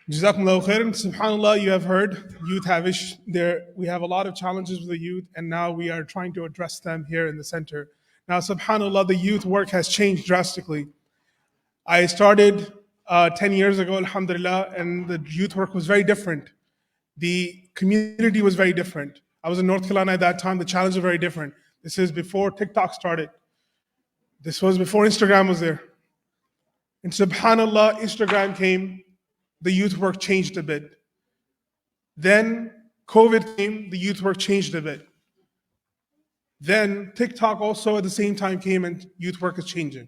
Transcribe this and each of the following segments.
Jazakumullahu khairan. SubhanAllah, you have heard youth have there. We have a lot of challenges with the youth, and now we are trying to address them here in the center. Now, SubhanAllah, the youth work has changed drastically. I started 10 years ago, Alhamdulillah, and the youth work was very different. The community was very different. I was in North Carolina at that time. The challenges were very different. This is before TikTok started. This was before Instagram was there. And SubhanAllah, Instagram came. The youth work changed a bit. Then COVID came, the youth work changed a bit. Then TikTok also at the same time came and youth work is changing.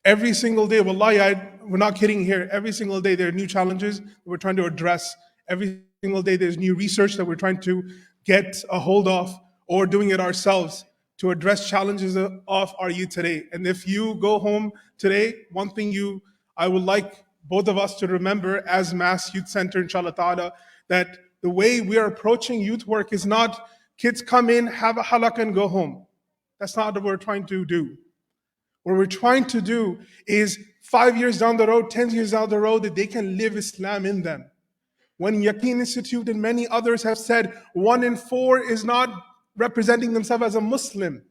Every single day, wallahi, we're not kidding here, every single day there are new challenges that we're trying to address. Every single day there's new research that we're trying to get a hold of or doing it ourselves to address challenges of our youth today. And if you go home today, one thing I would like both of us to remember as Mass Youth Center, inshallah ta'ala, that the way we are approaching youth work is not kids come in, have a halaq and go home. That's not what we're trying to do. What we're trying to do is 5 years down the road, 10 years down the road, that they can live Islam in them. When Yaqeen Institute and many others have said 1 in 4 is not representing themselves as a Muslim.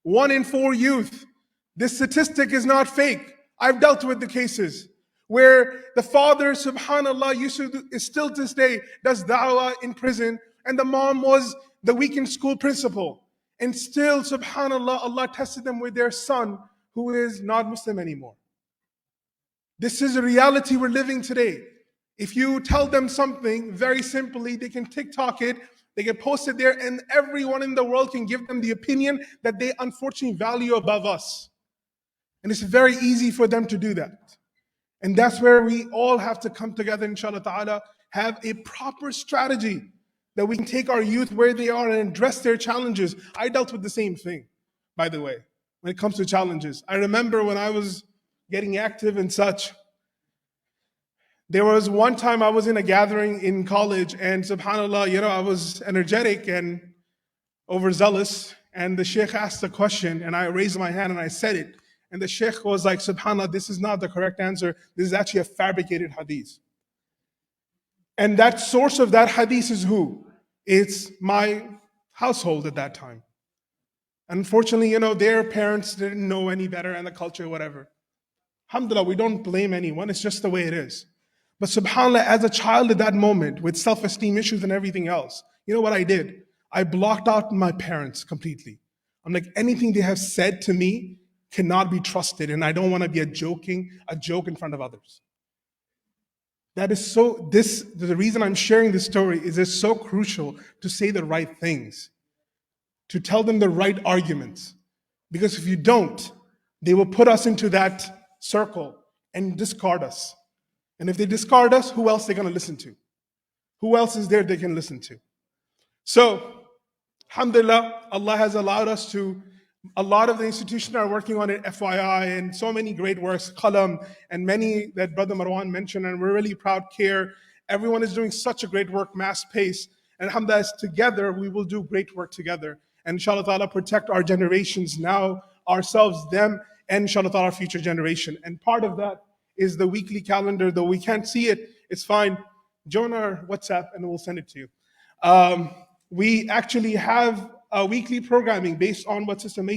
1 in 4 youth. This statistic is not fake. I've dealt with the cases where the father, subhanAllah, is still to this day, does da'wah in prison, and the mom was the weekend school principal. And still, subhanAllah, Allah tested them with their son who is not Muslim anymore. This is a reality we're living today. If you tell them something very simply, they can TikTok it, they can post it there, and everyone in the world can give them the opinion that they unfortunately value above us. And it's very easy for them to do that. And that's where we all have to come together, inshallah ta'ala, have a proper strategy that we can take our youth where they are and address their challenges. I dealt with the same thing, by the way, when it comes to challenges. I remember when I was getting active and such, there was one time I was in a gathering in college, and subhanAllah, I was energetic and overzealous, and the sheikh asked a question, and I raised my hand and I said it. And the sheikh was like, subhanAllah, this is not the correct answer. This is actually a fabricated hadith. And that source of that hadith is who? It's my household at that time. Unfortunately, their parents didn't know any better and the culture, whatever. Alhamdulillah, we don't blame anyone. It's just the way it is. But subhanAllah, as a child at that moment, with self-esteem issues and everything else, you know what I did? I blocked out my parents completely. I'm like, anything they have said to me cannot be trusted, and I don't want to be a joke in front of others. That is the reason I'm sharing this story is it's so crucial to say the right things, to tell them the right arguments. Because if you don't, they will put us into that circle and discard us. And if they discard us, who else are they going to listen to? Who else is there they can listen to? So, alhamdulillah, Allah has allowed us to, a lot of the institutions are working on it, FYI, and so many great works, Qalam, and many that Brother Marwan mentioned, and we're really proud, CARE. Everyone is doing such a great work, mass pace, and alhamdulillah, together, we will do great work together. And inshallah ta'ala, protect our generations now, ourselves, them, and inshallah ta'ala, our future generation. And part of that is the weekly calendar, though we can't see it, it's fine. Join our WhatsApp and we'll send it to you. We actually have a weekly programming based on what Sister May